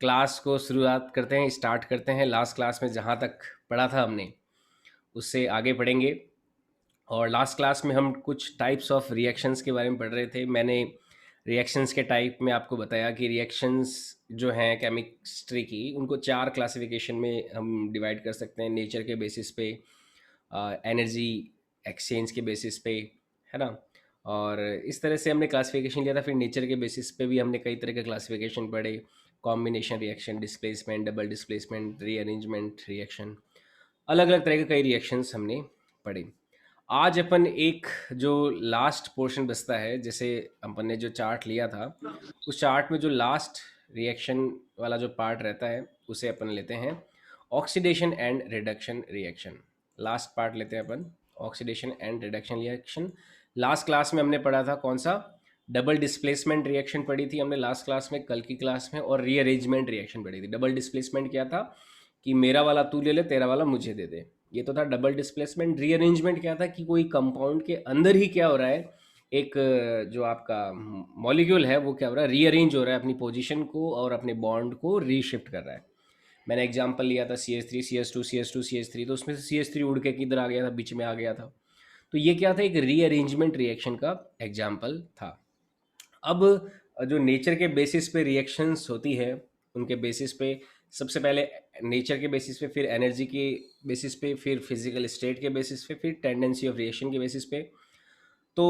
Class को शुरुआत करते हैं, स्टार्ट करते हैं। लास्ट क्लास में जहाँ तक पढ़ा था हमने, उससे आगे पढ़ेंगे। और लास्ट क्लास में हम कुछ टाइप्स ऑफ रिएक्शंस के बारे में पढ़ रहे थे। मैंने रिएक्शंस के टाइप में आपको बताया कि रिएक्शंस जो हैं केमिस्ट्री की, उनको 4 क्लासिफिकेशन में हम डिवाइड कर सकते हैं। नेचर के बेसिस पे, एनर्जी एक्सचेंज के बेसिस पे, है ना। और इस तरह से हमने क्लासिफिकेशन लिया था। फिर नेचर के बेसिस पे भी हमने कई तरह के क्लासिफिकेशन पढ़े। Combination reaction, displacement, double displacement, rearrangement reaction, अलग अलग तरह के कई रिएक्शंस हमने पढ़े। आज अपन एक जो लास्ट पोर्शन बचता है, जैसे अपन ने जो चार्ट लिया था, उस चार्ट में जो लास्ट रिएक्शन वाला जो पार्ट रहता है, उसे अपन लेते हैं oxidation and reduction reaction. Last part लेते हैं अपन, oxidation and reduction reaction. Last class में हमने पढ़ा था कौन सा? डबल डिस्प्लेसमेंट रिएक्शन पढ़ी थी हमने लास्ट क्लास में, कल की क्लास में। और रीअरेंजमेंट रिएक्शन पढ़ी थी। डबल डिस्प्लेसमेंट क्या था कि मेरा वाला तू ले ले, तेरा वाला मुझे दे दे, ये तो था डबल डिस्प्लेसमेंट। रीअरेंजमेंट क्या था कि कोई कंपाउंड के अंदर ही क्या हो रहा है, एक जो आपका मॉलिक्यूल है वो क्या हो रहा है, रीअरेंज हो रहा है, अपनी पोजीशन को और अपने बॉन्ड को रीशिफ्ट कर रहा है। मैंने एग्जांपल लिया था CH3 CH2 CH2 CH3, तो उसमें से CH3 उड़ के किधर आ गया था, बीच में आ गया था। तो ये क्या था, एक रीअरेंजमेंट रिएक्शन का एग्जाम्पल था। अब जो नेचर के बेसिस पे रिएक्शंस होती है, उनके बेसिस पे सबसे पहले नेचर के बेसिस पे, फिर एनर्जी के बेसिस पे, फिर फिजिकल स्टेट के बेसिस पे, फिर टेंडेंसी ऑफ रिएक्शन के बेसिस पे। तो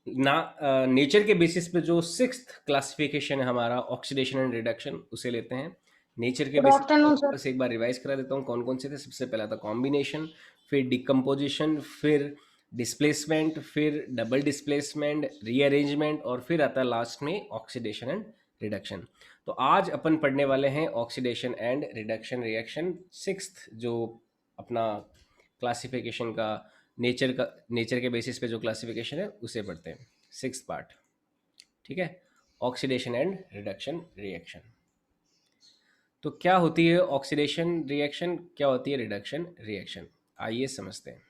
ना नेचर के बेसिस पे जो सिक्स्थ क्लासिफिकेशन है हमारा, ऑक्सीडेशन एंड रिडक्शन, उसे लेते हैं। नेचर के गुड बेसिस पे आफ्टरनून सर। बस एक बार रिवाइज करा देता हूँ कौन कौन से थे। सबसे पहला था कॉम्बिनेशन, फिर डिकम्पोजिशन, फिर डिस्प्लेसमेंट, फिर डबल डिस्प्लेसमेंट, रीअरेंजमेंट, और फिर आता है लास्ट में ऑक्सीडेशन एंड रिडक्शन। तो आज अपन पढ़ने वाले हैं oxidation and reduction reaction, sixth जो अपना क्लासिफिकेशन का, नेचर के बेसिस पे जो क्लासिफिकेशन है उसे पढ़ते हैं, सिक्स पार्ट। ठीक है, ऑक्सीडेशन एंड रिडक्शन रिएक्शन। तो क्या होती है ऑक्सीडेशन रिएक्शन, क्या होती है रिडक्शन रिएक्शन, आइए समझते हैं।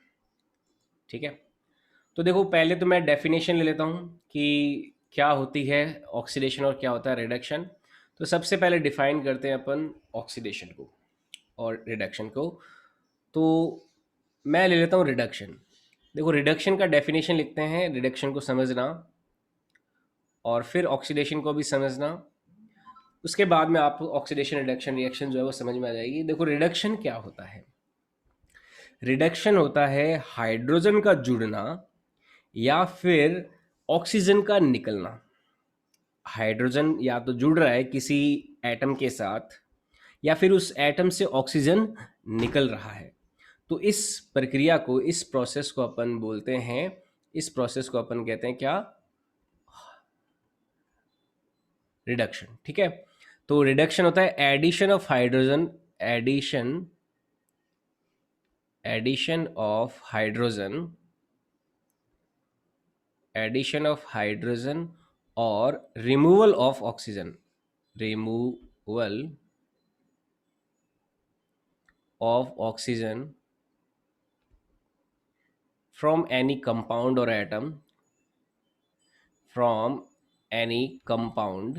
ठीक है, तो देखो पहले तो मैं डेफिनेशन ले लेता हूँ कि क्या होती है ऑक्सीडेशन और क्या होता है रिडक्शन। तो सबसे पहले डिफाइन करते हैं अपन ऑक्सीडेशन को और रिडक्शन को। तो मैं ले लेता हूँ रिडक्शन। देखो रिडक्शन का डेफिनेशन लिखते हैं, रिडक्शन को समझना और फिर ऑक्सीडेशन को भी समझना। उसके बाद में आप ऑक्सीडेशन रिडक्शन रिएक्शन जो है वो समझ में आ जाएगी। देखो रिडक्शन क्या होता है, रिडक्शन होता है हाइड्रोजन का जुड़ना या फिर ऑक्सीजन का निकलना। हाइड्रोजन या तो जुड़ रहा है किसी एटम के साथ, या फिर उस एटम से ऑक्सीजन निकल रहा है। तो इस प्रक्रिया को, इस प्रोसेस को अपन बोलते हैं, इस प्रोसेस को अपन कहते हैं क्या, रिडक्शन। ठीक है, तो रिडक्शन होता है addition of hydrogen, addition addition of hydrogen, addition of hydrogen और removal of oxygen, removal of oxygen from any compound or atom, from any compound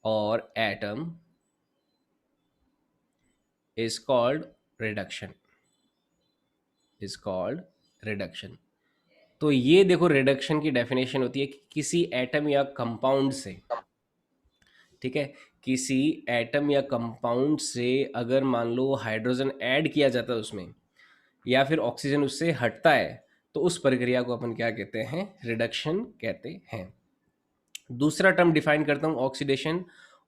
or atom is called reduction, is called reduction। तो ये देखो reduction की definition होती है कि किसी atom या कंपाउंड से, ठीक है, किसी एटम या कंपाउंड से अगर मान लो हाइड्रोजन ऐड किया जाता है उसमें, या फिर ऑक्सीजन उससे हटता है, तो उस प्रक्रिया को अपन क्या कहते हैं, रिडक्शन कहते हैं। दूसरा टर्म डिफाइन करता हूँ ऑक्सीडेशन।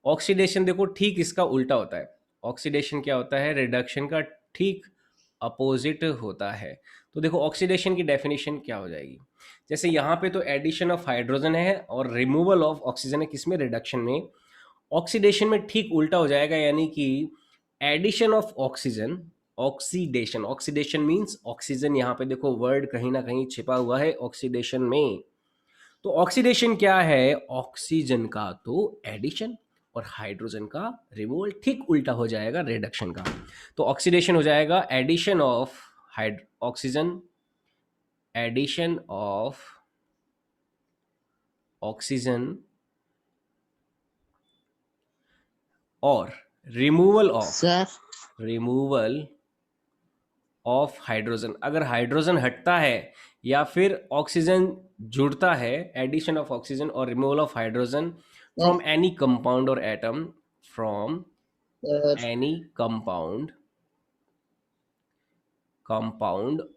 ऑक्सीडेशन देखो ठीक इसका उल्टा होता है। ऑक्सीडेशन क्या होता है, रिडक्शन का ठीक अपोजिट होता है। तो देखो ऑक्सीडेशन की डेफिनेशन क्या हो जाएगी, जैसे यहाँ पे तो एडिशन ऑफ हाइड्रोजन है और रिमूवल ऑफ ऑक्सीजन है, किसमें, रिडक्शन में। ऑक्सीडेशन में ठीक उल्टा हो जाएगा, यानी कि addition of oxygen, oxidation, oxidation means oxygen, यहाँ पे देखो वर्ड कहीं ना कहीं छिपा हुआ है ऑक्सीडेशन में। तो ऑक्सीडेशन क्या है, ऑक्सीजन का तो एडिशन और हाइड्रोजन का रिमूवल, ठीक उल्टा हो जाएगा रिडक्शन का। तो ऑक्सीडेशन हो जाएगा addition of oxygen, addition of oxygen और रिमूवल सर ऑफ हाइड्रोजन। अगर हाइड्रोजन हटता है या फिर ऑक्सीजन जुड़ता है, एडिशन ऑफ ऑक्सीजन और removal of hydrogen from any compound और atom, from sir any compound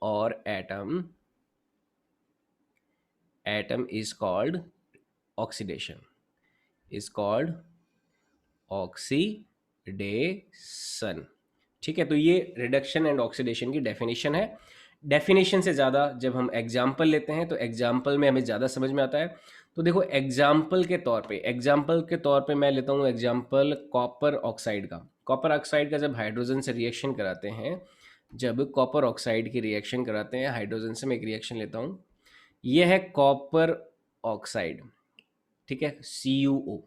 और atom is called oxidation, is called oxidation. ठीक है, तो ये रिडक्शन एंड ऑक्सीडेशन की डेफिनेशन है। डेफिनेशन से ज़्यादा जब हम एग्जाम्पल लेते हैं तो एग्जाम्पल में हमें ज़्यादा समझ में आता है। तो देखो एग्जाम्पल के तौर पे मैं लेता हूँ एग्जाम्पल कॉपर ऑक्साइड का। कॉपर ऑक्साइड का जब हाइड्रोजन से रिएक्शन कराते हैं, जब कॉपर ऑक्साइड की रिएक्शन कराते हैं हाइड्रोजन से, मैं एक रिएक्शन लेता हूँ, ये है कॉपर ऑक्साइड, ठीक है, CuO।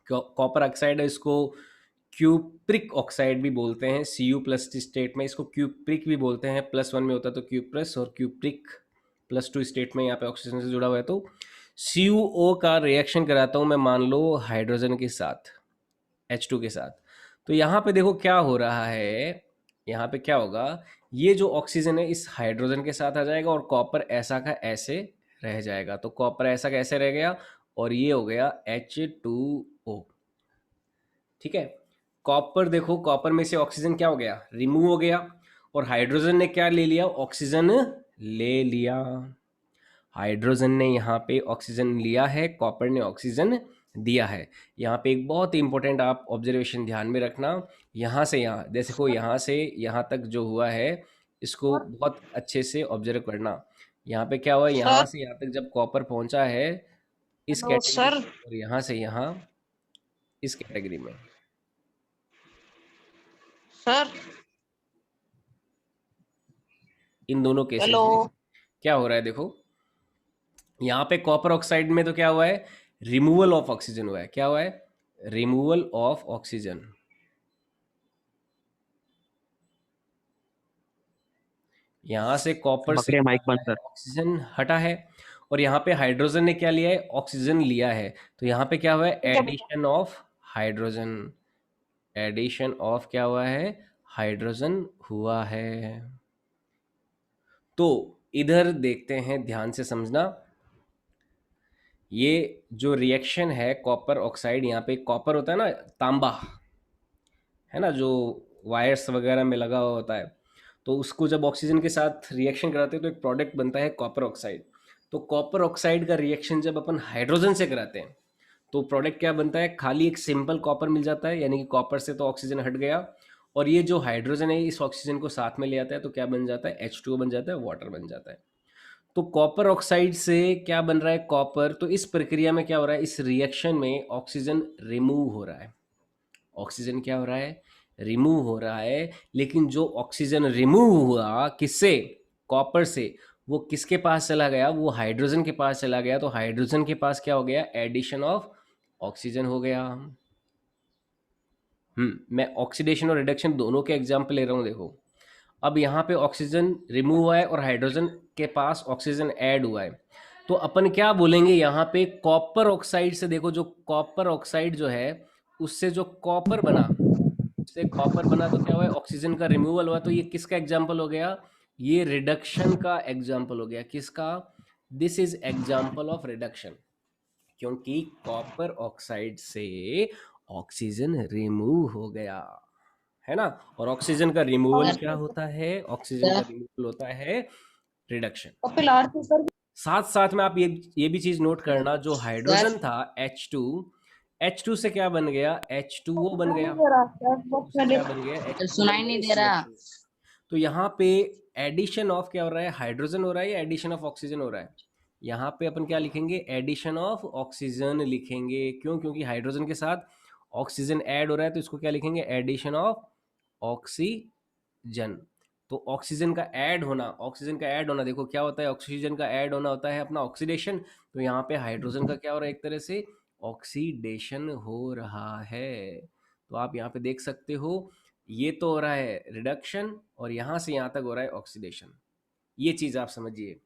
कॉपर ऑक्साइड है, इसको क्यूप्रिक ऑक्साइड भी बोलते हैं। Cu+ स्टेट में इसको क्यूप्रिक भी बोलते हैं, +1 में होता है तो क्यूप्रस, और क्यूप्रिक +2 स्टेट में यहाँ पे ऑक्सीजन से जुड़ा हुआ है। तो CuO का रिएक्शन कराता हूँ मैं, मान लो हाइड्रोजन के साथ, H2 के साथ। तो यहाँ पे देखो क्या हो रहा है, यहाँ पे क्या होगा, ये जो ऑक्सीजन है इस हाइड्रोजन के साथ आ जाएगा और कॉपर ऐसा का ऐसे रह जाएगा। तो कॉपर ऐसा का ऐसे रह गया और ये हो गया H2O। ठीक है, कॉपर देखो, कॉपर में से ऑक्सीजन क्या हो गया, रिमूव हो गया, और हाइड्रोजन ने क्या ले लिया, ऑक्सीजन ले लिया। हाइड्रोजन ने यहाँ पे ऑक्सीजन लिया है, कॉपर ने ऑक्सीजन दिया है। यहाँ पे एक बहुत ही इंपॉर्टेंट आप ऑब्जर्वेशन ध्यान में रखना, यहाँ से यहाँ, जैसे को यहाँ से यहाँ तक जो हुआ है इसको बहुत अच्छे से ऑब्जर्व करना। यहाँ पे क्या हुआ, यहाँ सर से यहाँ तक जब कॉपर पहुंचा है इस हेलो कैटेगरी सर में, और यहाँ से यहाँ इस कैटेगरी में, सर इन दोनों केसेस हेलो में क्या हो रहा है देखो, यहाँ पे कॉपर ऑक्साइड में तो क्या हुआ है, रिमूवल ऑफ ऑक्सीजन हुआ है। क्या हुआ है, रिमूवल ऑफ ऑक्सीजन। यहाँ से कॉपर से पकड़िए माइक बंद सर। ऑक्सीजन हटा है, और यहाँ पे हाइड्रोजन ने क्या लिया है, ऑक्सीजन लिया है। तो यहाँ पे क्या हुआ है, addition of hydrogen, addition of क्या हुआ है, हाइड्रोजन हुआ है। तो इधर देखते हैं, ध्यान से समझना, ये जो रिएक्शन है कॉपर ऑक्साइड, यहाँ पे कॉपर होता है ना, तांबा है ना, जो वायर्स वगैरह में लगा हुआ होता है, तो उसको जब ऑक्सीजन के साथ रिएक्शन कराते हैं तो एक प्रोडक्ट बनता है कॉपर ऑक्साइड। तो कॉपर ऑक्साइड का रिएक्शन जब अपन हाइड्रोजन से कराते हैं तो प्रोडक्ट क्या बनता है, खाली एक सिंपल कॉपर मिल जाता है, यानी कि कॉपर से तो ऑक्सीजन हट गया, और ये जो हाइड्रोजन है इस ऑक्सीजन को साथ में ले आता है, तो क्या बन जाता है, H2O बन जाता है, वाटर बन जाता है। तो कॉपर ऑक्साइड से क्या बन रहा है, कॉपर। तो इस प्रक्रिया में क्या हो रहा है, इस रिएक्शन में ऑक्सीजन रिमूव हो रहा है, ऑक्सीजन क्या हो रहा है, रिमूव हो रहा है। लेकिन जो ऑक्सीजन रिमूव हुआ किससे, कॉपर से, वो किसके पास चला गया, वो हाइड्रोजन के पास चला गया। तो हाइड्रोजन के पास क्या हो गया, एडिशन ऑफ ऑक्सीजन हो गया। मैं ऑक्सीडेशन और रिडक्शन दोनों के एग्जाम्पल ले रहा हूँ। देखो अब यहाँ पे ऑक्सीजन रिमूव हुआ है और हाइड्रोजन के पास ऑक्सीजन ऐड हुआ है, तो अपन क्या बोलेंगे यहाँ पे, कॉपर ऑक्साइड से, देखो जो कॉपर ऑक्साइड जो है उससे जो कॉपर बना, उससे कॉपर बना, तो क्या हुआ है, ऑक्सीजन का रिमूवल हुआ। तो ये किसका एग्जाम्पल हो गया, ये रिडक्शन का एग्जाम्पल हो गया। किसका, this is example of reduction, क्योंकि कॉपर ऑक्साइड से ऑक्सीजन रिमूव हो गया, है ना। और ऑक्सीजन का रिमूवल क्या होता है, ऑक्सीजन का सर रिमूवल होता है रिडक्शन। कपिल आरती सर साथ साथ में आप ये भी चीज नोट करना, जो सर हाइड्रोजन था H2 से क्या बन गया, H2O बन सुनाई गया। नहीं दे रहा चैट बॉक्स उससे में क्या लिख बन गया, सर H2O बन सुनाई गया नहीं इस दे रहा रिएक्शन से। तो यहाँ पे एडिशन ऑफ क्या हो रहा है, हाइड्रोजन हो रहा है या एडिशन ऑफ ऑक्सीजन हो रहा है, यहाँ पे अपन क्या लिखेंगे, एडिशन ऑफ ऑक्सीजन लिखेंगे। क्यों, क्योंकि हाइड्रोजन के साथ ऑक्सीजन ऐड हो रहा है, तो इसको क्या लिखेंगे, एडिशन ऑफ ऑक्सीजन। तो ऑक्सीजन का ऐड होना, देखो क्या होता है, ऑक्सीजन का ऐड होना होता है अपना ऑक्सीडेशन। तो यहाँ पे हाइड्रोजन का क्या हो रहा है, एक तरह से ऑक्सीडेशन हो रहा है। तो आप यहाँ पे देख सकते हो, ये तो हो रहा है रिडक्शन, और यहाँ से यहाँ तक हो रहा है ऑक्सीडेशन। ये चीज़ आप समझिए,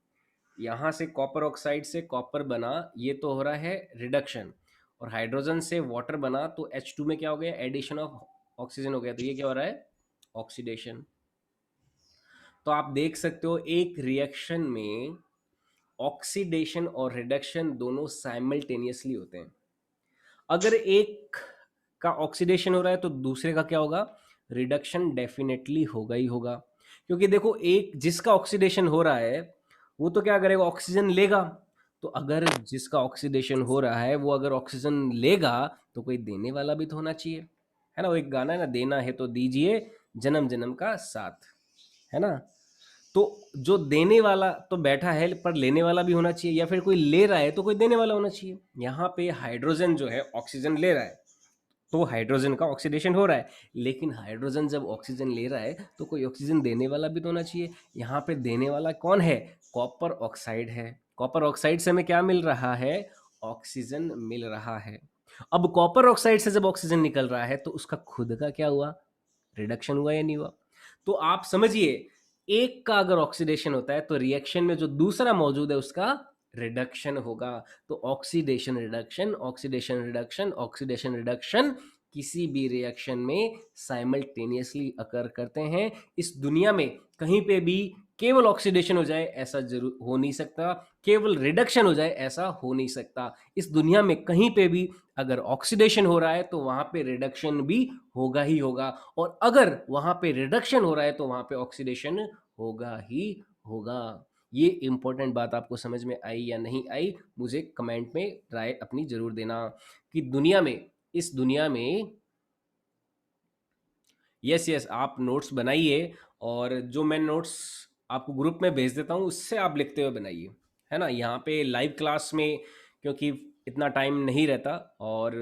यहाँ से कॉपर ऑक्साइड से कॉपर बना, ये तो हो रहा है रिडक्शन, और हाइड्रोजन से वाटर बना तो H2 में क्या हो गया, एडिशन ऑफ ऑक्सीजन हो गया, तो ये क्या हो रहा है, ऑक्सीडेशन। तो आप देख सकते हो एक रिएक्शन में ऑक्सीडेशन और रिडक्शन दोनों साइमल्टेनियसली होते हैं। अगर एक का ऑक्सीडेशन हो रहा है तो दूसरे का क्या होगा, रिडक्शन डेफिनेटली होगा ही होगा। क्योंकि देखो एक जिसका ऑक्सीडेशन हो रहा है वो तो क्या करेगा, ऑक्सीजन लेगा। तो अगर जिसका ऑक्सीडेशन हो रहा है वो अगर ऑक्सीजन लेगा तो कोई देने वाला भी तो होना चाहिए, है ना। वो एक गाना है ना, देना है तो दीजिए जन्म जन्म का साथ, है ना। तो जो देने वाला तो बैठा है पर लेने वाला भी होना चाहिए, या फिर कोई ले रहा है तो कोई देने वाला होना चाहिए। यहाँ पे हाइड्रोजन जो है ऑक्सीजन ले रहा है तो हाइड्रोजन का ऑक्सीडेशन हो रहा है, लेकिन हाइड्रोजन जब ऑक्सीजन ले रहा है तो कोई ऑक्सीजन देने वाला भी तो होना चाहिए। यहाँ पे देने वाला कौन है, कॉपर ऑक्साइड है। कॉपर ऑक्साइड से हमें क्या मिल रहा है, ऑक्सीजन मिल रहा है। अब कॉपर ऑक्साइड से जब ऑक्सीजन निकल रहा है तो उसका खुद का क्या हुआ, रिडक्शन हुआ या नहीं हुआ। तो आप समझिए एक का अगर ऑक्सीडेशन होता है तो रिएक्शन में जो दूसरा मौजूद है उसका रिडक्शन होगा। तो oxidation reduction, oxidation reduction, oxidation reduction किसी भी रिएक्शन में साइमल्टेनियसली अकर करते हैं। इस दुनिया में कहीं पे भी केवल ऑक्सीडेशन हो जाए ऐसा जरूर हो नहीं सकता, केवल रिडक्शन हो जाए ऐसा हो नहीं सकता। इस दुनिया में कहीं पे भी अगर ऑक्सीडेशन हो रहा है तो वहां पे रिडक्शन भी होगा ही होगा, और अगर वहां पे रिडक्शन हो रहा है तो वहां पे ऑक्सीडेशन होगा ही होगा। ये इंपॉर्टेंट बात आपको समझ में आई या नहीं आई, मुझे कमेंट में राय अपनी जरूर देना। कि दुनिया में, इस दुनिया में, यस यस आप नोट्स बनाइए, और जो मैं नोट्स आपको ग्रुप में भेज देता हूँ उससे आप लिखते हुए बनाइए, है ना। यहाँ पे लाइव क्लास में क्योंकि इतना टाइम नहीं रहता और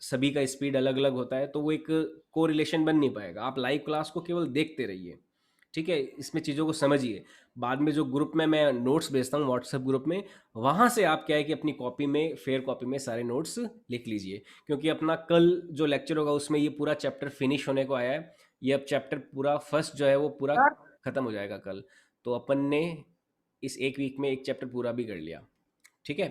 सभी का स्पीड अलग अलग होता है तो वो एक कोरिलेशन बन नहीं पाएगा। आप लाइव क्लास को केवल देखते रहिए, ठीक है, इसमें चीज़ों को समझिए। बाद में जो ग्रुप में मैं नोट्स भेजता हूँ व्हाट्सएप ग्रुप में, वहाँ से आप क्या है कि अपनी कॉपी में, फेयर कॉपी में सारे नोट्स लिख लीजिए। क्योंकि अपना कल जो लेक्चर होगा उसमें ये पूरा चैप्टर फिनिश होने को आया है। ये अब चैप्टर पूरा फर्स्ट जो है वो पूरा सर खत्म हो जाएगा कल। तो अपन ने इस एक वीक में एक चैप्टर पूरा भी कर लिया, ठीक है।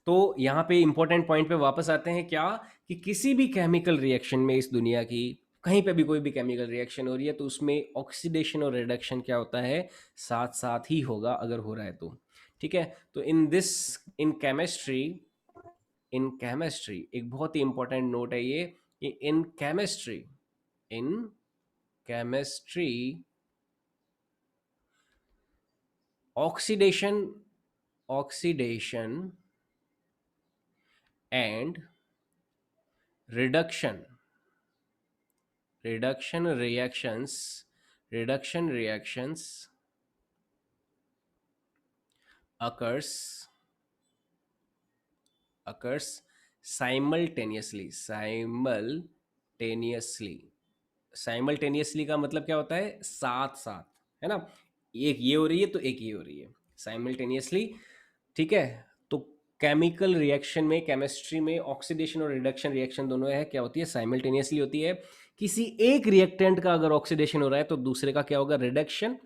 तो यहाँ पे इंपॉर्टेंट पॉइंट पे वापस आते हैं, क्या कि किसी भी केमिकल रिएक्शन में इस दुनिया की कहीं पे भी कोई भी केमिकल रिएक्शन हो रही है तो उसमें ऑक्सीडेशन और रिडक्शन क्या होता है, साथ साथ ही होगा अगर हो रहा है तो, ठीक है। तो इन केमिस्ट्री एक बहुत ही इंपॉर्टेंट नोट है ये, कि in chemistry oxidation oxidation and reduction reduction reactions occurs simultaneously का मतलब क्या होता है, साथ साथ, है ना। एक ये हो रही है तो एक ये हो रही है साइमल्टेनियसली, ठीक है। तो केमिकल रिएक्शन में, केमिस्ट्री में ऑक्सीडेशन और रिडक्शन रिएक्शन दोनों है क्या होती है, साइमल्टेनियसली होती है। किसी एक रिएक्टेंट का अगर ऑक्सीडेशन हो रहा है तो दूसरे का क्या होगा, रिडक्शन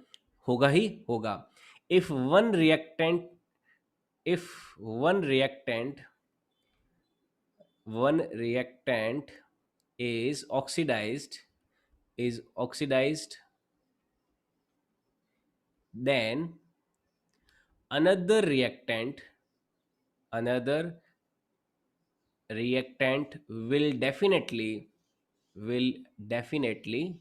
होगा ही होगा। If one reactant if one reactant is oxidized, then another reactant will definitely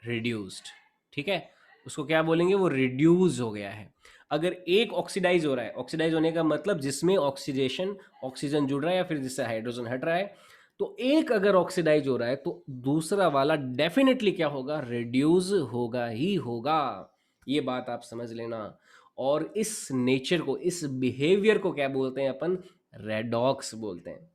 reduced, ठीक है। उसको क्या बोलेंगे, वो रिड्यूस हो गया है। अगर एक ऑक्सीडाइज हो रहा है, ऑक्सीडाइज होने का मतलब जिसमें ऑक्सीडेशन, ऑक्सीजन जुड़ रहा है या फिर जिससे हाइड्रोजन हट रहा है, तो एक अगर ऑक्सीडाइज हो रहा है तो दूसरा वाला डेफिनेटली क्या होगा, रिड्यूस होगा ही होगा। ये बात आप समझ लेना। और इस नेचर को, इस बिहेवियर को क्या बोलते हैं अपन, रेडॉक्स बोलते हैं।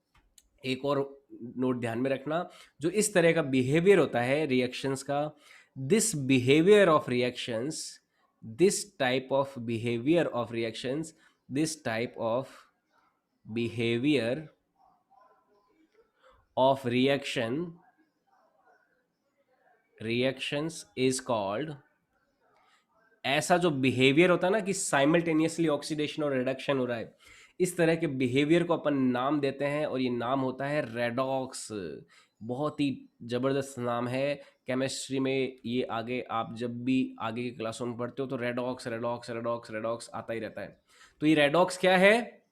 एक और नोट ध्यान में रखना, जो इस तरह का बिहेवियर होता है रिएक्शंस का, this behaviour of reactions this type of behaviour of reactions this type of behaviour of reactions is called, ऐसा जो बिहेवियर होता है ना कि साइमल्टेनियसली ऑक्सीडेशन और रिडक्शन हो रहा है, इस तरह के बिहेवियर को अपन नाम देते हैं और ये नाम होता है रेडॉक्स। बहुत ही ज़बरदस्त नाम है। केमिस्ट्री में ये आगे आप जब भी आगे की क्लासों में पढ़ते हो तो रेडॉक्स रेडॉक्स रेडॉक्स रेडॉक्स आता ही रहता है। तो ये रेडॉक्स क्या है?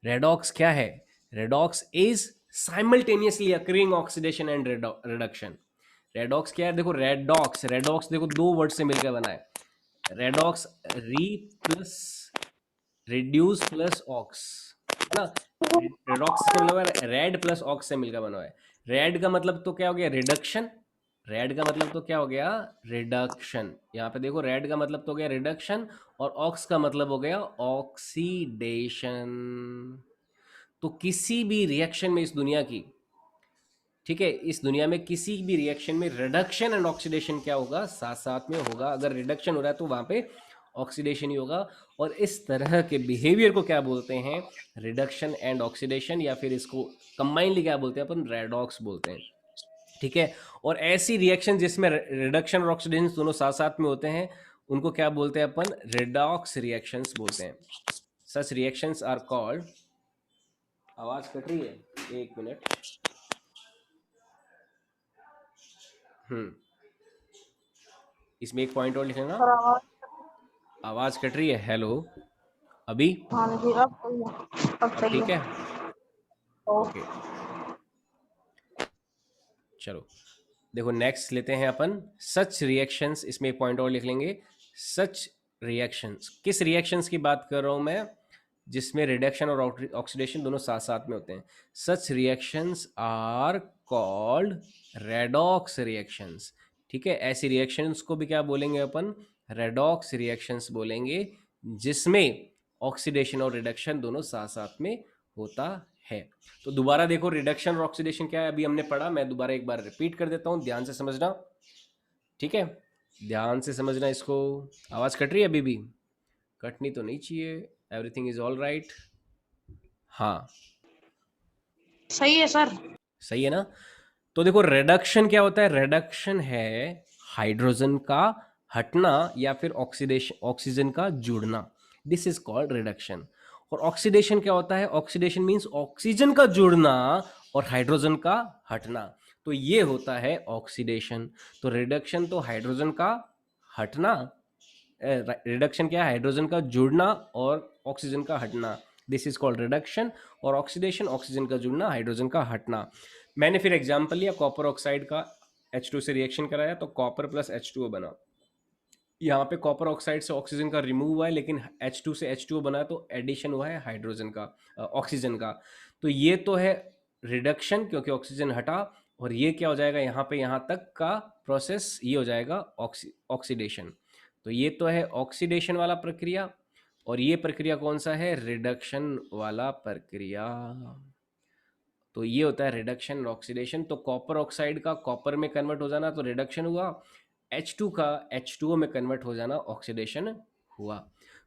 रेडॉक्स क्या है? Redox is simultaneously occurring oxidation and reduction. Redox क्या है? देखो रेडॉक्स, रेडॉक्स देखो दो वर्ड से मिलकर बना है। रेडॉक्स री प्लस रिड्यूस प्लस ऑक्स, है ना। रेडॉक्स से मिला हुआ है, रेड प्लस ऑक्स से मिलकर बना हुआ है। रेड का मतलब तो क्या हो गया? रिडक्शन। रेड का मतलब तो क्या हो गया? रिडक्शन। यहाँ पे देखो रेड का मतलब तो हो गया रिडक्शन और ऑक्स का मतलब हो गया ऑक्सीडेशन। तो किसी भी रिएक्शन में इस दुनिया की, ठीक है, इस दुनिया में किसी भी रिएक्शन में रिडक्शन एंड ऑक्सीडेशन क्या होगा? साथ साथ में होगा। अगर रिडक्शन हो रहा है तो वहां पे ऑक्सीडेशन ही होगा। और इस तरह के बिहेवियर को क्या बोलते हैं? रिडक्शन एंड ऑक्सीडेशन, या फिर इसको कंबाइनली क्या बोलते हैं अपन? रेडॉक्स बोलते हैं। ठीक है। और ऐसी रिएक्शन जिसमें रिडक्शन और ऑक्सीडेशन दोनों साथ साथ में होते हैं उनको क्या बोलते हैं अपन? रेडॉक्स रिएक्शंस बोलते हैं। सच रिएक्शंस आर कॉल्ड, आवाज कट रही है, एक मिनट। इसमें एक पॉइंट और लिख लेना। सर आवाज। आवाज कट रही है, हेलो। अभी हाँ जी, अब सही है, अब अब सही ठीक है। है। ओ, ओके, चलो देखो नेक्स्ट लेते हैं अपन सच रिएक्शंस। इसमें एक पॉइंट और लिख लेंगे। सच रिएक्शंस, किस रिएक्शंस की बात कर रहा हूं मैं? जिसमें रिडक्शन और ऑक्सीडेशन दोनों साथ साथ में होते हैं। Such reactions are called redox reactions. ठीक है, ऐसी रिएक्शंस को भी क्या बोलेंगे अपन? रेडॉक्स रिएक्शंस बोलेंगे, जिसमें ऑक्सीडेशन और रिडक्शन दोनों साथ साथ में होता है। तो दोबारा देखो रिडक्शन और ऑक्सीडेशन क्या है, अभी हमने पढ़ा, मैं दोबारा एक बार रिपीट कर देता हूं, ध्यान से समझना। ठीक है, ध्यान से समझना इसको। आवाज कट रही है अभी भी? कटनी तो नहीं चाहिए, एवरीथिंग इज ऑल राइट। हाँ, सही है सर। सही है ना। तो देखो रिडक्शन क्या होता है? रिडक्शन है हाइड्रोजन का हटना या फिर ऑक्सीडेशन, ऑक्सीजन का जुड़ना। This is called reduction. और ऑक्सीडेशन क्या होता है? ऑक्सीडेशन मींस ऑक्सीजन का जुड़ना और हाइड्रोजन का हटना। तो ये होता है ऑक्सीडेशन। तो रिडक्शन तो हाइड्रोजन का हटना, रिडक्शन क्या है? हाइड्रोजन का जुड़ना और ऑक्सीजन का हटना। This is called reduction. और ऑक्सीडेशन ऑक्सीजन का जुड़ना, हाइड्रोजन का हटना। मैंने फिर एग्जांपल लिया कॉपर ऑक्साइड का, H2 से रिएक्शन कराया तो कॉपर प्लस H2O बना। यहाँ पे कॉपर ऑक्साइड से ऑक्सीजन का रिमूव हुआ है, लेकिन H2 से H2O बना तो एडिशन हुआ है हाइड्रोजन का, ऑक्सीजन का। तो ये तो है रिडक्शन, क्योंकि ऑक्सीजन हटा। और ये क्या हो जाएगा? यहाँ पे यहाँ तक का प्रोसेस ये हो जाएगा ऑक्सीडेशन। तो ये तो है ऑक्सीडेशन वाला प्रक्रिया। और ये प्रक्रिया कौन सा है? रिडक्शन वाला प्रक्रिया। तो ये होता है रिडक्शन और ऑक्सीडेशन। तो कॉपर ऑक्साइड का कॉपर में कन्वर्ट हो जाना तो रिडक्शन हुआ, H2 का H2O में कन्वर्ट हो जाना ऑक्सीडेशन हुआ।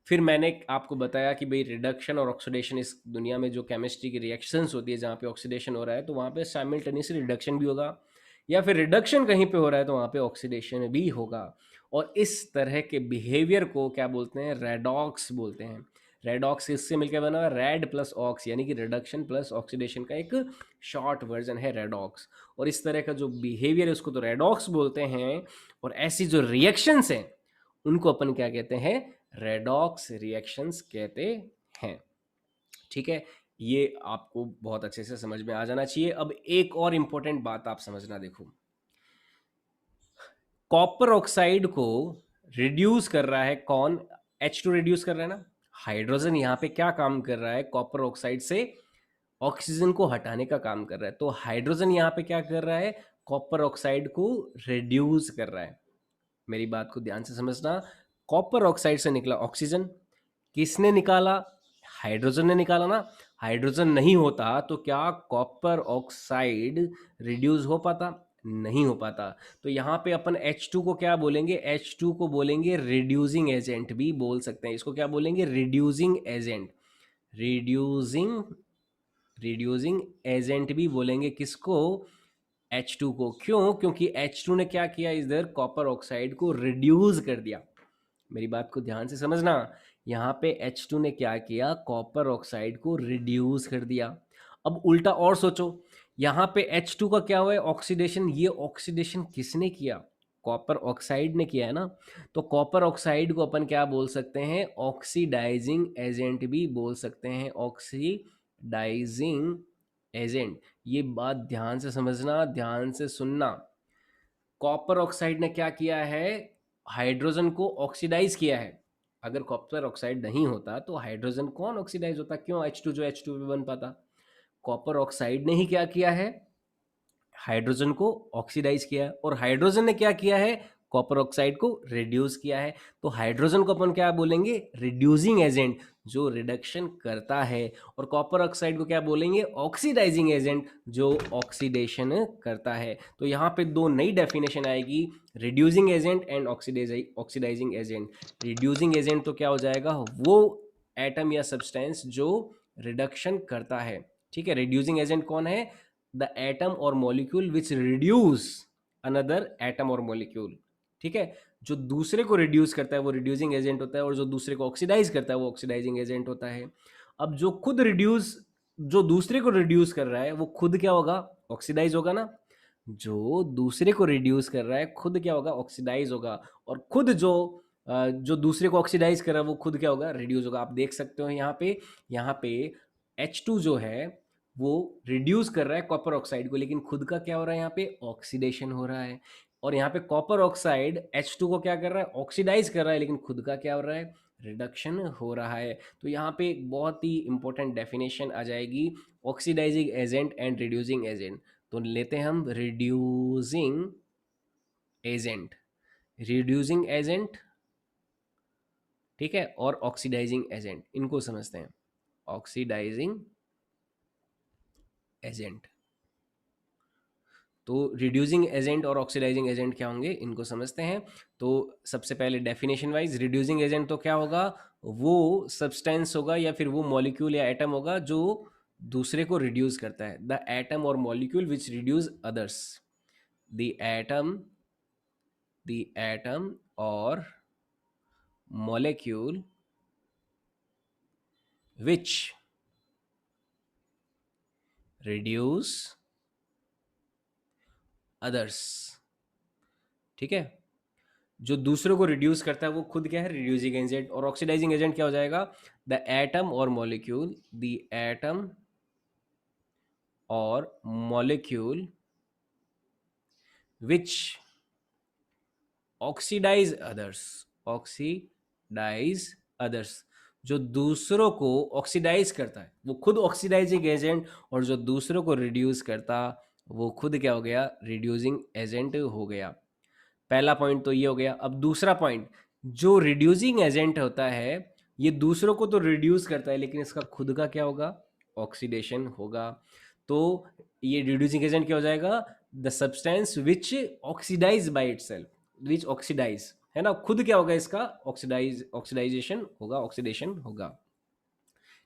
फिर मैंने आपको बताया कि भाई रिडक्शन और ऑक्सीडेशन इस दुनिया में जो केमिस्ट्री की रिएक्शंस होती है जहाँ पे ऑक्सीडेशन हो रहा है तो वहाँ पे साइमल्टेनियसली रिडक्शन भी होगा, या फिर रिडक्शन कहीं पे हो रहा है तो वहाँ पे ऑक्सीडेशन भी होगा। और इस तरह के बिहेवियर को क्या बोलते हैं? रेडॉक्स बोलते हैं। रेडॉक्स इससे मिलकर बना हुआ रेड प्लस ऑक्स, यानी कि रिडक्शन प्लस ऑक्सीडेशन का एक शॉर्ट वर्जन है रेडॉक्स। और इस तरह का जो बिहेवियर है उसको तो रेडॉक्स बोलते हैं। और ऐसी जो रिएक्शंस हैं उनको अपन क्या कहते हैं? रेडॉक्स रिएक्शंस कहते हैं। ठीक है, ये आपको बहुत अच्छे से समझ में आ जाना चाहिए। अब एक और इंपॉर्टेंट बात आप समझना, देखो कॉपर ऑक्साइड को रिड्यूस कर रहा है कौन? H2 रिड्यूस कर रहा है ना। हाइड्रोजन यहाँ पे क्या काम कर रहा है? कॉपर ऑक्साइड से ऑक्सीजन को हटाने का काम कर रहा है। तो हाइड्रोजन यहाँ पे क्या कर रहा है? कॉपर ऑक्साइड को रिड्यूस कर रहा है। मेरी बात को ध्यान से समझना। कॉपर ऑक्साइड से निकला ऑक्सीजन, किसने निकाला? हाइड्रोजन ने निकाला ना। हाइड्रोजन नहीं होता तो क्या कॉपर ऑक्साइड रिड्यूस हो पाता? नहीं हो पाता। तो यहाँ पे अपन H2 को क्या बोलेंगे? H2 को बोलेंगे रिड्यूसिंग एजेंट भी बोल सकते हैं। इसको क्या बोलेंगे? Reducing agent. Reducing reducing agent भी बोलेंगे किसको? H2 को। क्यों? क्योंकि H2 ने क्या किया? इधर कॉपर ऑक्साइड को रिड्यूस कर दिया। मेरी बात को ध्यान से समझना। यहाँ पे H2 ने क्या किया, कॉपर ऑक्साइड को रिड्यूस कर दिया। अब उल्टा और सोचो, यहाँ पे H2 का क्या हुआ है, ऑक्सीडेशन। ये ऑक्सीडेशन किसने किया, कॉपर ऑक्साइड ने किया है ना। तो कॉपर ऑक्साइड को अपन क्या बोल सकते हैं, ऑक्सीडाइजिंग एजेंट भी बोल सकते हैं, ऑक्सीडाइजिंग एजेंट। ये बात ध्यान से समझना, ध्यान से सुनना। कॉपर ऑक्साइड ने क्या किया है, हाइड्रोजन को ऑक्सीडाइज किया है। अगर कॉपर ऑक्साइड नहीं होता तो हाइड्रोजन कौन ऑक्सीडाइज होता, क्यों H2 जो H2 पे बन पाता। कॉपर ऑक्साइड ने ही क्या किया है, हाइड्रोजन को ऑक्सीडाइज किया है। और हाइड्रोजन ने क्या किया है, कॉपर ऑक्साइड को रिड्यूस किया है। तो हाइड्रोजन को अपन क्या बोलेंगे, रिड्यूसिंग एजेंट, जो रिडक्शन करता है। और कॉपर ऑक्साइड को क्या बोलेंगे, ऑक्सीडाइजिंग एजेंट, जो ऑक्सीडेशन करता है। तो यहाँ पे दो नई डेफिनेशन आएगी, reducing agent and oxidizing agent. Reducing agent तो क्या हो जाएगा, वो एटम या सब्सटेंस जो रिडक्शन करता है। ठीक है, रिड्यूसिंग एजेंट कौन है, द एटम और molecule which reduce another atom और मॉलिक्यूल। ठीक है, जो दूसरे को रिड्यूस करता है वो रिड्यूसिंग एजेंट होता है, और जो दूसरे को ऑक्सीडाइज करता है वो ऑक्सीडाइजिंग एजेंट होता है। अब जो दूसरे को रिड्यूस कर रहा है वो खुद क्या होगा, ऑक्सीडाइज होगा ना। जो दूसरे को रिड्यूस कर रहा है खुद क्या होगा, ऑक्सीडाइज होगा। और खुद जो दूसरे को ऑक्सीडाइज कर रहा है वो खुद क्या होगा, रिड्यूस होगा। आप देख सकते हो यहाँ पे H2 जो है वो रिड्यूस कर रहा है कॉपर ऑक्साइड को, लेकिन खुद का क्या हो रहा है, यहाँ पे ऑक्सीडेशन हो रहा है। और यहाँ पे कॉपर ऑक्साइड H2 को क्या कर रहा है, ऑक्सीडाइज कर रहा है, लेकिन खुद का क्या हो रहा है, रिडक्शन हो रहा है। तो यहाँ पे एक बहुत ही इंपॉर्टेंट डेफिनेशन आ जाएगी, oxidizing agent and reducing agent. तो लेते हैं हम रिड्यूसिंग एजेंट, रिड्यूसिंग एजेंट, ठीक है, और ऑक्सीडाइजिंग एजेंट, इनको समझते हैं। ऑक्सीडाइजिंग एजेंट, तो रिड्यूसिंग एजेंट और ऑक्सीडाइजिंग एजेंट क्या होंगे, इनको समझते हैं। तो सबसे पहले डेफिनेशन वाइज, रिड्यूसिंग एजेंट तो क्या होगा, वो सब्सटेंस होगा या फिर वो मॉलिक्यूल या एटम होगा जो दूसरे को रिड्यूस करता है। द एटम और molecule which reduce others, the atom और molecule which reduce others। ठीक है, जो दूसरों को रिड्यूस करता है वो खुद क्या है, रिड्यूसिंग एजेंट। और ऑक्सीडाइजिंग एजेंट क्या हो जाएगा, द एटम और मॉलिक्यूल, द एटम और molecule which oxidize others, oxidize others, जो दूसरों को ऑक्सीडाइज करता है वो खुद ऑक्सीडाइजिंग एजेंट, और जो दूसरों को रिड्यूस करता वो खुद क्या हो गया, रिड्यूसिंग एजेंट हो गया। पहला पॉइंट तो ये हो गया। अब दूसरा पॉइंट, जो रिड्यूसिंग एजेंट होता है ये दूसरों को तो रिड्यूस करता है, लेकिन इसका खुद का क्या होगा, ऑक्सीडेशन होगा। तो ये रिड्यूसिंग एजेंट क्या हो जाएगा, the substance which oxidize by itself, which oxidize, है ना, खुद क्या होगा इसका, ऑक्सीडाइजेशन होगा, ऑक्सीडेशन होगा।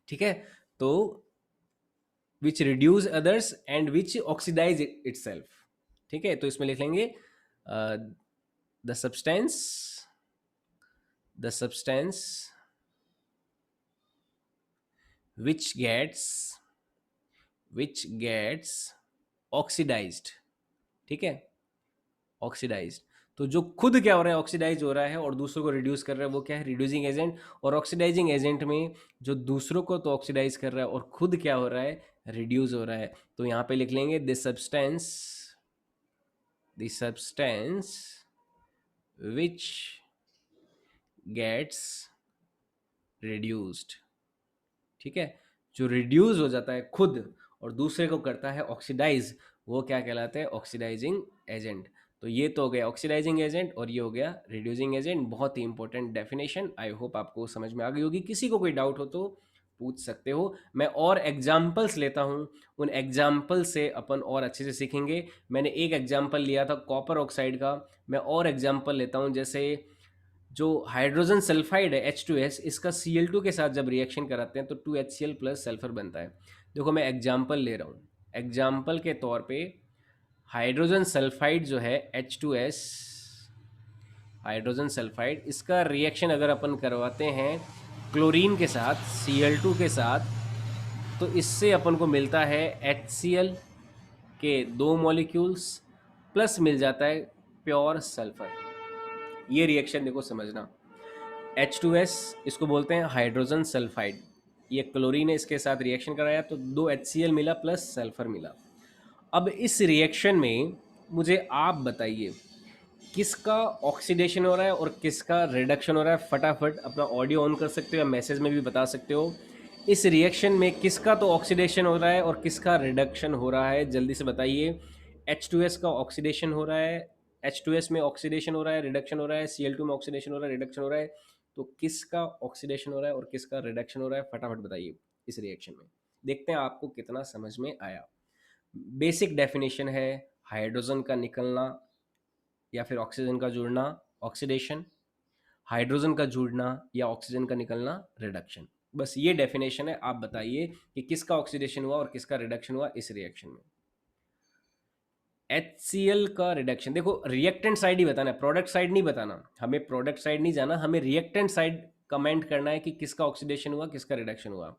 ठीक है, तो which reduce others and which oxidize itself. ठीक है, तो इसमें लिख लेंगे the substance which gets oxidized। ठीक है, ऑक्सीडाइज्ड, तो जो खुद क्या हो रहा है, ऑक्सीडाइज हो रहा है और दूसरों को रिड्यूस कर रहा है वो क्या है, रिड्यूसिंग एजेंट। और ऑक्सीडाइजिंग एजेंट में जो दूसरों को तो ऑक्सीडाइज कर रहा है और खुद क्या हो रहा है, रिड्यूस हो रहा है। तो यहाँ पे लिख लेंगे this substance which gets reduced. ठीक है, जो रिड्यूस हो जाता है खुद और दूसरे को करता है ऑक्सीडाइज, वो क्या कहलाता है, ऑक्सीडाइजिंग एजेंट। तो ये तो हो गया ऑक्सीडाइजिंग एजेंट और ये हो गया रिड्यूसिंग एजेंट। बहुत ही इंपॉर्टेंट डेफिनेशन, आई होप आपको समझ में आ गई होगी। किसी को कोई डाउट हो तो पूछ सकते हो, मैं और एग्जाम्पल्स लेता हूँ, उन एग्जाम्पल से अपन और अच्छे से सीखेंगे। मैंने एक एग्जाम्पल लिया था कॉपर ऑक्साइड का, मैं और एग्जाम्पल लेता हूँ। जैसे जो हाइड्रोजन सल्फाइड है H2S, इसका Cl2 के साथ जब रिएक्शन कराते हैं तो 2HCl प्लस सल्फर बनता है। देखो मैं एग्जाम्पल ले रहा हूँ, एग्जाम्पल के तौर पे हाइड्रोजन सल्फाइड जो है H2S, हाइड्रोजन सल्फाइड, इसका रिएक्शन अगर अपन करवाते हैं क्लोरीन के साथ Cl2 के साथ, तो इससे अपन को मिलता है HCl के 2 मॉलिक्यूल्स, प्लस मिल जाता है प्योर सल्फर। ये रिएक्शन देखो समझना, H2S इसको बोलते हैं हाइड्रोजन सल्फाइड। ये क्लोरीन है, इसके साथ रिएक्शन कराया तो 2 HCl मिला प्लस सल्फर मिला। अब इस रिएक्शन में मुझे आप बताइए किसका ऑक्सीडेशन हो रहा है और किसका रिडक्शन हो रहा है। फटाफट अपना ऑडियो ऑन कर सकते हो या मैसेज में भी बता सकते हो। इस रिएक्शन में किसका तो ऑक्सीडेशन हो रहा है और किसका रिडक्शन हो रहा है, जल्दी से बताइए। H2S का ऑक्सीडेशन हो रहा है, H2S में ऑक्सीडेशन हो रहा है, रिडक्शन हो रहा है, Cl2 में ऑक्सीडेशन हो रहा है, रिडक्शन हो रहा है। तो किसका ऑक्सीडेशन हो रहा है और किसका रिडक्शन हो रहा है, फटाफट बताइए इस रिएक्शन में। देखते हैं आपको कितना समझ में आया। बेसिक डेफिनेशन है हाइड्रोजन का निकलना या फिर ऑक्सीजन का जुड़ना ऑक्सीडेशन, हाइड्रोजन का जुड़ना या ऑक्सीजन का निकलना रिडक्शन। बस ये डेफिनेशन है। आप बताइए कि किसका ऑक्सीडेशन हुआ और किसका रिडक्शन हुआ इस रिएक्शन में। HCl का रिडक्शन, देखो रिएक्टेंट साइड ही बताना है, प्रोडक्ट साइड नहीं बताना हमें, प्रोडक्ट साइड नहीं जाना हमें, रिएक्टेंट साइड कमेंट करना है कि किसका ऑक्सीडेशन हुआ किसका रिडक्शन हुआ।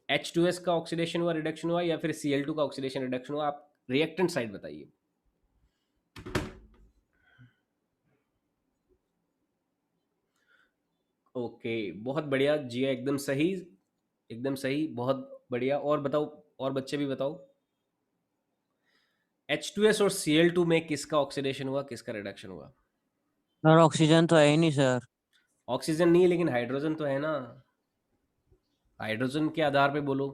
H2S का ऑक्सीडेशन हुआ रिडक्शन हुआ या फिर Cl2 का ऑक्सीडेशन रिडक्शन हुआ, आप रिएक्टेंट साइड बताइए। ओके, बहुत बढ़िया जिया, एकदम सही, एकदम सही, बहुत बढ़िया। और बताओ, और बच्चे भी बताओ, H2S और Cl2 में किसका ऑक्सीडेशन हुआ किसका रिडक्शन हुआ। सर ऑक्सीजन तो है ही नहीं सर। ऑक्सीजन नहीं है लेकिन हाइड्रोजन तो है ना, हाइड्रोजन के आधार पे बोलो।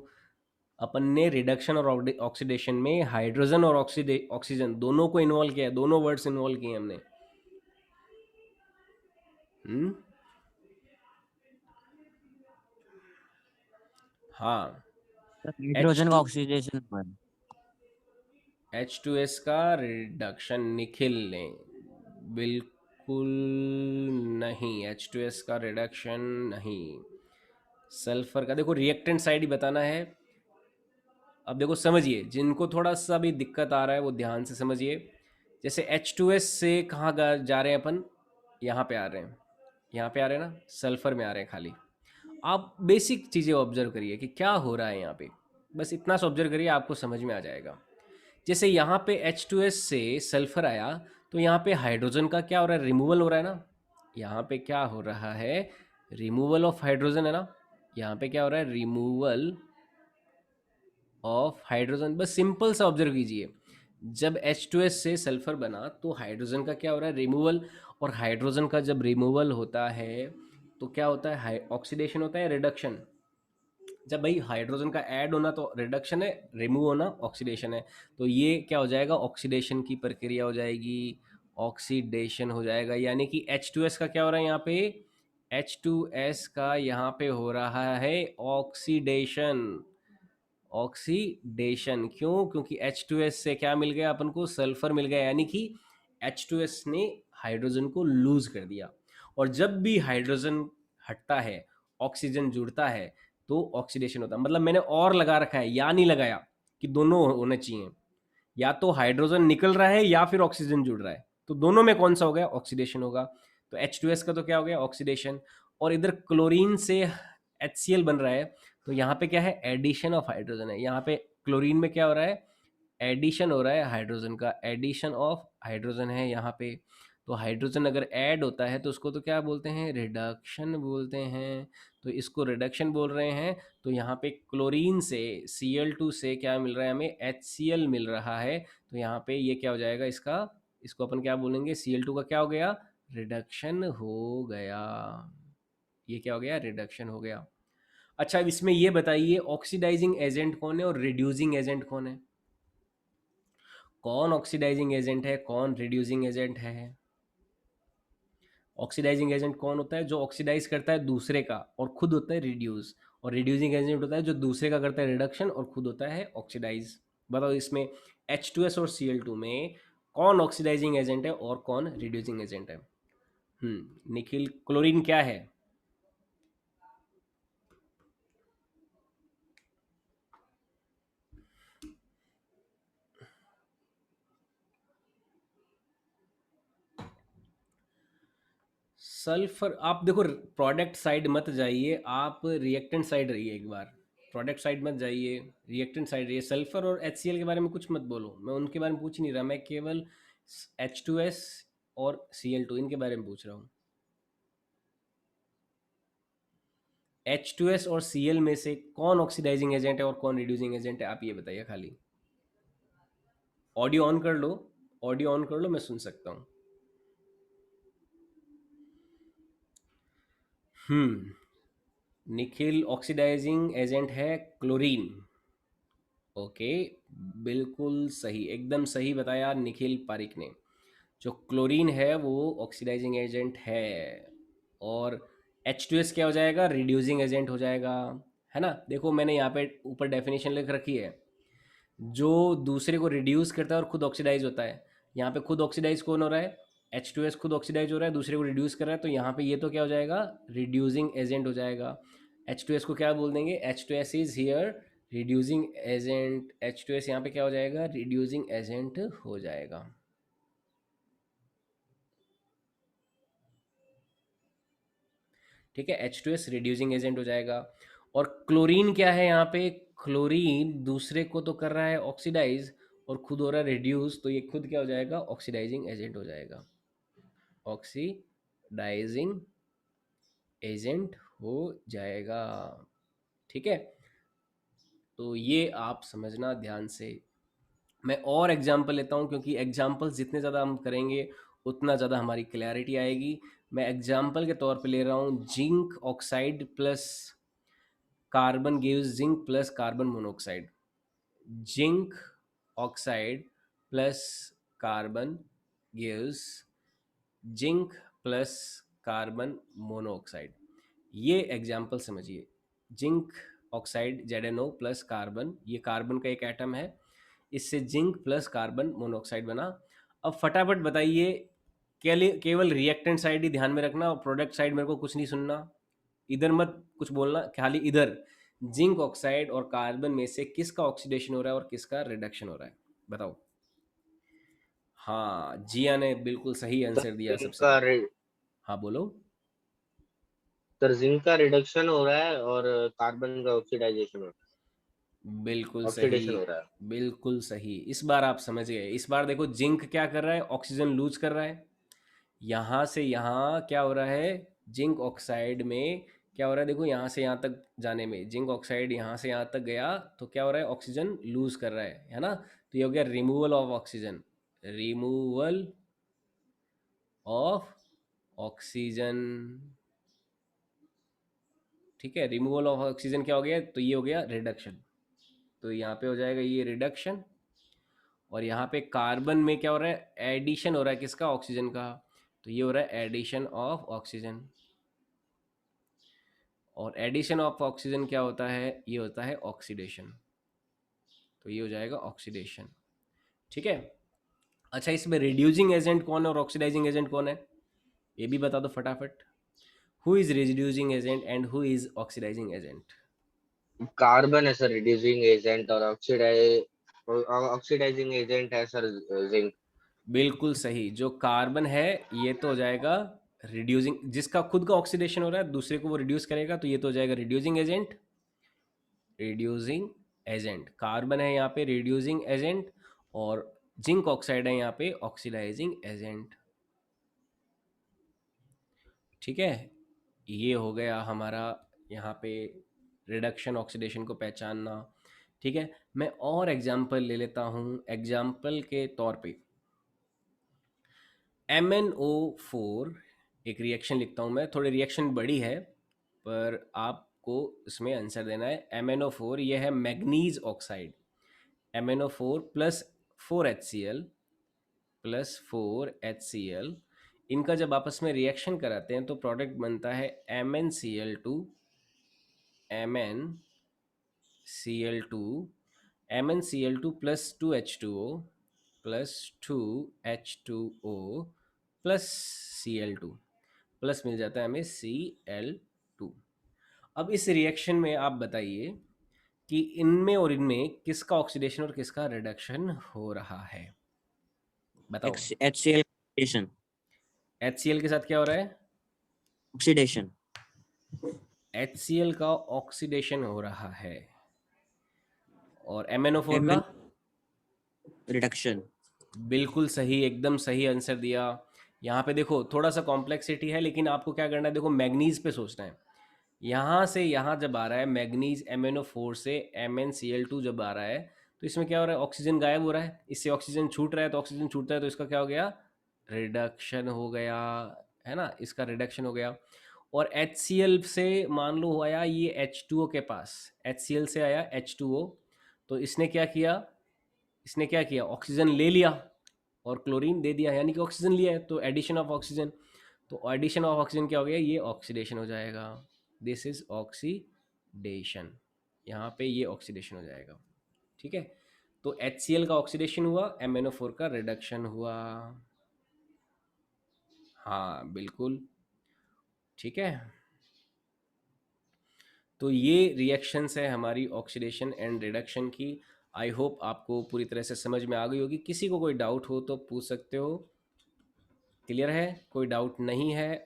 अपन ने रिडक्शन और ऑक्सीडेशन में हाइड्रोजन और ऑक्सीजन दोनों को इन्वॉल्व किया है, दोनों वर्ड्स इन्वॉल्व किए हमने। हम्म, हाँ। सर एच हाइड्रोजन का टू ऑक्सीडेशन हुआ है। H2S का रिडक्शन निखिल ने, बिल्कुल नहीं, H2S का रिडक्शन नहीं। सल्फर का देखो रिएक्टेंट साइड ही बताना है। अब देखो समझिए, जिनको थोड़ा सा भी दिक्कत आ रहा है वो ध्यान से समझिए। जैसे H2S से कहाँ जा रहे हैं अपन, यहाँ पे आ रहे हैं, यहाँ पे आ रहे हैं ना, सल्फर में आ रहे हैं खाली। आप बेसिक चीज़ें ऑब्जर्व करिए कि क्या हो रहा है यहाँ पे, बस इतना सा ऑब्जर्व करिए आपको समझ में आ जाएगा। जैसे यहाँ पे H2S से सल्फर आया तो यहाँ पे हाइड्रोजन का क्या हो रहा है, रिमूवल हो रहा है ना। यहाँ पे क्या हो रहा है, रिमूवल ऑफ हाइड्रोजन है ना। यहाँ पे क्या हो रहा है, रिमूवल ऑफ हाइड्रोजन। बस सिंपल सा ऑब्जर्व कीजिए, जब H2S से सल्फर बना तो हाइड्रोजन का क्या हो रहा है, रिमूवल। और हाइड्रोजन का जब रिमूवल होता है तो क्या होता है, ऑक्सीडेशन होता है, रिडक्शन। जब भाई हाइड्रोजन का ऐड होना तो रिडक्शन है, रिमूव होना ऑक्सीडेशन है। तो ये क्या हो जाएगा, ऑक्सीडेशन की प्रक्रिया हो जाएगी, ऑक्सीडेशन हो जाएगा। यानी कि H2S का क्या हो रहा है यहाँ पे, H2S का यहाँ पे हो रहा है ऑक्सीडेशन। ऑक्सीडेशन क्यों, क्योंकि H2S से क्या मिल गया अपन को, सल्फर मिल गया, यानी कि H2S ने हाइड्रोजन को लूज कर दिया। और जब भी हाइड्रोजन हटता है ऑक्सीजन जुड़ता है तो ऑक्सीडेशन होता है। मतलब मैंने और लगा रखा है या नहीं लगाया कि दोनों होने चाहिए, या तो हाइड्रोजन निकल रहा है या फिर ऑक्सीजन जुड़ रहा है, तो दोनों में कौन सा हो गया, ऑक्सीडेशन होगा। तो H2S का तो क्या हो गया, ऑक्सीडेशन। और इधर क्लोरीन से HCl बन रहा है, तो यहाँ पे क्या है, एडिशन ऑफ हाइड्रोजन है। यहाँ पे क्लोरीन में क्या हो रहा है, एडिशन हो रहा है हाइड्रोजन का, एडिशन ऑफ हाइड्रोजन है यहाँ पे। तो हाइड्रोजन अगर ऐड होता है तो उसको तो क्या बोलते हैं, रिडक्शन बोलते हैं। तो इसको रिडक्शन बोल रहे हैं। तो यहाँ पे क्लोरीन से Cl2 से क्या मिल रहा है हमें, HCl मिल रहा है। तो यहाँ पे ये क्या हो जाएगा, इसका, इसको अपन क्या बोलेंगे, Cl2 का क्या हो गया, रिडक्शन हो गया। ये क्या हो गया, रिडक्शन हो गया। अच्छा, अब इसमें ये बताइए ऑक्सीडाइजिंग एजेंट कौन है और रिड्यूसिंग एजेंट कौन है। कौन ऑक्सीडाइजिंग एजेंट है, कौन रिड्यूसिंग एजेंट है। ऑक्सीडाइजिंग एजेंट कौन होता है, जो ऑक्सीडाइज करता है दूसरे का और खुद होता है रिड्यूस। और रिड्यूसिंग एजेंट होता है जो दूसरे का करता है रिडक्शन और खुद होता है ऑक्सीडाइज। बताओ इसमें H2S और Cl2 में कौन ऑक्सीडाइजिंग एजेंट है और कौन रिड्यूसिंग एजेंट है। निखिल, क्लोरीन क्या है। सल्फर, आप देखो प्रोडक्ट साइड मत जाइए, आप रिएक्टेंट साइड रहिए एक बार। प्रोडक्ट साइड मत जाइए, रिएक्टेंट साइड रहिए। सल्फर और HCl के बारे में कुछ मत बोलो, मैं उनके बारे में पूछ नहीं रहा, मैं केवल H2S और Cl2 इनके बारे में पूछ रहा हूँ। H2S और Cl में से कौन ऑक्सीडाइजिंग एजेंट है और कौन रिड्यूसिंग एजेंट है, आप ये बताइए खाली। ऑडियो ऑन कर लो, ऑडियो ऑन कर लो, मैं सुन सकता हूँ। निखिल, ऑक्सीडाइजिंग एजेंट है क्लोरीन। ओके, बिल्कुल सही, एकदम सही बताया निखिल पारिक ने। जो क्लोरीन है वो ऑक्सीडाइजिंग एजेंट है। और H2S क्या हो जाएगा, रिड्यूसिंग एजेंट हो जाएगा, है ना। देखो मैंने यहाँ पे ऊपर डेफिनेशन लिख रखी है, जो दूसरे को रिड्यूस करता है और खुद ऑक्सीडाइज होता है। यहाँ पे खुद ऑक्सीडाइज कौन हो रहा है, H2S खुद ऑक्सीडाइज हो रहा है, दूसरे को रिड्यूस कर रहा है, तो यहाँ पे ये तो क्या हो जाएगा, रिड्यूसिंग एजेंट हो जाएगा। H2S को क्या बोल देंगे, H2S is here reducing agent. H2S यहाँ पे क्या हो जाएगा, रिड्यूसिंग एजेंट हो जाएगा। ठीक है, H2S रिड्यूसिंग एजेंट हो जाएगा। और क्लोरीन क्या है यहाँ पे, क्लोरीन दूसरे को तो कर रहा है ऑक्सीडाइज और खुद हो रहा है रिड्यूस, तो ये खुद क्या हो जाएगा, ऑक्सीडाइजिंग एजेंट हो जाएगा, ऑक्सीडाइजिंग एजेंट हो जाएगा। ठीक है, तो ये आप समझना ध्यान से। मैं और एग्जाम्पल लेता हूँ, क्योंकि एग्जाम्पल जितने ज़्यादा हम करेंगे उतना ज़्यादा हमारी क्लैरिटी आएगी। मैं एग्जाम्पल के तौर पे ले रहा हूँ, zinc oxide plus carbon gives zinc plus carbon monoxide. Zinc oxide plus carbon gives zinc plus carbon monoxide. ये एग्जाम्पल समझिए, zinc oxide ZnO plus carbon, ये कार्बन का एक एटम है, इससे जिंक प्लस कार्बन मोनोऑक्साइड बना। अब फटाफट बताइए, केवल रिएक्टेंट साइड ही ध्यान में रखना और प्रोडक्ट साइड मेरे को कुछ नहीं सुनना, इधर मत कुछ बोलना, खाली इधर जिंक ऑक्साइड और कार्बन में से किसका ऑक्सीडेशन हो रहा है और किसका रिडक्शन हो रहा है, बताओ। हाँ, जिया ने बिल्कुल सही आंसर दिया जिंक सबसे का पहले। हाँ बोलो। सर जिंक का रिडक्शन हो रहा है और कार्बन का ऑक्सीडाइजेशन हो रहा बिल्कुल है, सही, ऑक्सीडेशन हो रहा है। बिल्कुल सही, इस बार आप समझ गए। इस बार देखो, जिंक क्या कर रहा है, ऑक्सीजन लूज कर रहा है, यहाँ से यहाँ क्या हो रहा है, जिंक ऑक्साइड में क्या हो रहा है, देखो यहाँ से यहाँ तक जाने में जिंक ऑक्साइड यहाँ से यहाँ तक गया तो क्या हो रहा है, ऑक्सीजन लूज कर रहा है ना। तो ये हो गया removal of oxygen, removal of oxygen. ठीक है, रिमूवल ऑफ ऑक्सीजन क्या हो गया, तो ये हो गया रिडक्शन, तो यहाँ पे हो जाएगा ये रिडक्शन। और यहाँ पे कार्बन में क्या हो रहा है, एडिशन हो रहा है, किसका, ऑक्सीजन का, तो ये हो रहा है एडिशन ऑफ ऑक्सीजन। और एडिशन ऑफ ऑक्सीजन क्या होता है, ये होता है ऑक्सीडेशन, तो ये हो जाएगा ऑक्सीडेशन। ठीक है, अच्छा इसमें रिड्यूसिंग एजेंट कौन है और ऑक्सीडाइजिंग एजेंट कौन है, ये भी बता दो फटाफट। Who is reducing agent and who is oxidizing agent. Carbon है सर रिड्यूसिंग एजेंट और ऑक्सीडाइजिंग एजेंट है सर जिंक। बिल्कुल सही, जो कार्बन है ये तो हो जाएगा रिड्यूसिंग, जिसका खुद का ऑक्सीडेशन हो रहा है दूसरे को वो रिड्यूस करेगा, तो ये तो हो जाएगा reducing agent. Reducing agent carbon है यहाँ पे रिड्यूसिंग एजेंट, और जिंक ऑक्साइड है यहाँ पे ऑक्सीडाइजिंग एजेंट। ठीक है, ये हो गया हमारा यहाँ पे रिडक्शन ऑक्सीडेशन को पहचानना। ठीक है, मैं और एग्जांपल ले लेता हूँ, एग्जांपल के तौर पे MnO4 एक रिएक्शन लिखता हूँ मैं, थोड़ी रिएक्शन बड़ी है पर आपको इसमें आंसर देना है। MnO4 ये है manganese oxide, MnO4 plus 4HCl plus 4HCl, इनका जब आपस में रिएक्शन कराते हैं तो प्रोडक्ट बनता है MnCl2, MnCl2, MnCl2 plus 2H2O plus 2H2O plus Cl2, plus मिल जाता है हमें Cl2। अब इस रिएक्शन में आप बताइए कि इनमें और इनमें किसका ऑक्सीडेशन और किसका रिडक्शन हो रहा है, बताओ। HCl oxidation. HCl के साथ क्या हो रहा है, ऑक्सीडेशन, HCl का ऑक्सीडेशन हो रहा है और MnO4 का रिडक्शन। बिल्कुल सही, एकदम सही आंसर दिया। यहाँ पे देखो थोड़ा सा कॉम्प्लेक्सिटी है, लेकिन आपको क्या करना है, देखो मैग्नीज पे सोचना है। यहाँ से यहाँ जब आ रहा है मैग्नीज MnO4 से MnCl2 जब आ रहा है, तो इसमें क्या हो रहा है, ऑक्सीजन गायब हो रहा है, इससे ऑक्सीजन छूट रहा है, तो ऑक्सीजन छूटता है तो इसका क्या हो गया, रिडक्शन हो गया, है ना, इसका रिडक्शन हो गया। और HCl से मान लो आया ये H2O के पास, HCl से आया H2O, तो इसने क्या किया, इसने क्या किया, ऑक्सीजन ले लिया और क्लोरीन दे दिया, यानी कि ऑक्सीजन लिया है तो एडिशन ऑफ ऑक्सीजन, तो एडिशन ऑफ ऑक्सीजन क्या हो गया, ये ऑक्सीडेशन हो जाएगा। दिस इज ऑक्सीडेशन, यहाँ पे ये ऑक्सीडेशन हो जाएगा। ठीक है, तो HCl का ऑक्सीडेशन हुआ, MnO4 का रिडक्शन हुआ। हाँ बिल्कुल, ठीक है। तो ये रिएक्शंस है हमारी ऑक्सीडेशन एंड रिडक्शन की। आई होप आपको पूरी तरह से समझ में आ गई होगी। किसी को कोई डाउट हो तो पूछ सकते हो। क्लियर है, कोई डाउट नहीं है?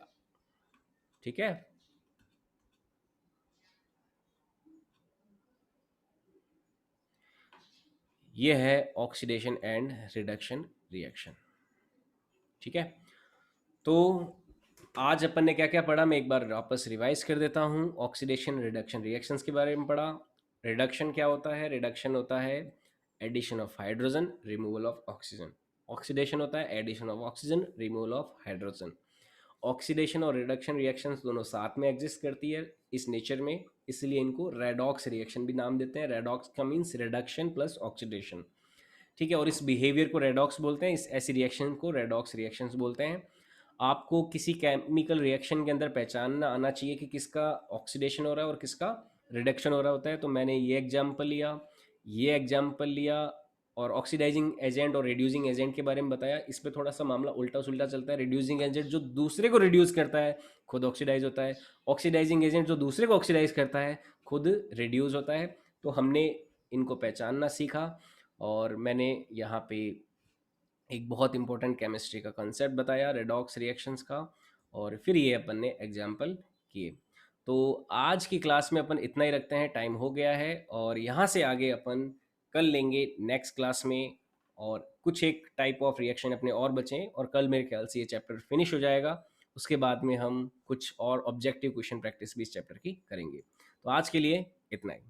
ठीक है, ये है ऑक्सीडेशन एंड रिडक्शन रिएक्शन। ठीक है, तो आज अपन ने क्या क्या पढ़ा, मैं एक बार वापस रिवाइज कर देता हूँ। ऑक्सीडेशन रिडक्शन रिएक्शंस के बारे में पढ़ा। रिडक्शन क्या होता है, रिडक्शन होता है addition of hydrogen, removal of oxygen. Oxidation होता है addition of oxygen, removal of hydrogen. Oxidation और रिडक्शन रिएक्शंस दोनों साथ में एग्जिस्ट करती है इस नेचर में, इसलिए इनको रेडॉक्स रिएक्शन भी नाम देते हैं। रेडॉक्स का मीन्स रिडक्शन प्लस ऑक्सीडेशन। ठीक है, और इस बिहेवियर को रेडॉक्स बोलते हैं, इस ऐसी रिएक्शन को रेडॉक्स रिएक्शंस बोलते हैं। आपको किसी केमिकल रिएक्शन के अंदर पहचानना आना चाहिए कि किसका ऑक्सीडेशन हो रहा है और किसका रिडक्शन हो रहा होता है। तो मैंने ये एग्जाम्पल लिया, ये एग्जाम्पल लिया, और ऑक्सीडाइजिंग एजेंट और रिड्यूसिंग एजेंट के बारे में बताया। इस पे थोड़ा सा मामला उल्टा सुल्टा चलता है। रिड्यूसिंग एजेंट जो दूसरे को रिड्यूस करता है खुद ऑक्सीडाइज होता है, ऑक्सीडाइजिंग एजेंट जो दूसरे को ऑक्सीडाइज करता है खुद रिड्यूस होता है। तो हमने इनको पहचानना सीखा, और मैंने यहाँ पे एक बहुत इंपॉर्टेंट केमिस्ट्री का कंसेप्ट बताया रेडॉक्स रिएक्शंस का, और फिर ये अपन ने एग्जाम्पल किए। तो आज की क्लास में अपन इतना ही रखते हैं, टाइम हो गया है, और यहाँ से आगे अपन कल लेंगे नेक्स्ट क्लास में, और कुछ एक टाइप ऑफ रिएक्शन अपने और बचें, और कल मेरे ख्याल से ये चैप्टर फिनिश हो जाएगा। उसके बाद में हम कुछ और ऑब्जेक्टिव क्वेश्चन प्रैक्टिस भी इस चैप्टर की करेंगे। तो आज के लिए इतना ही।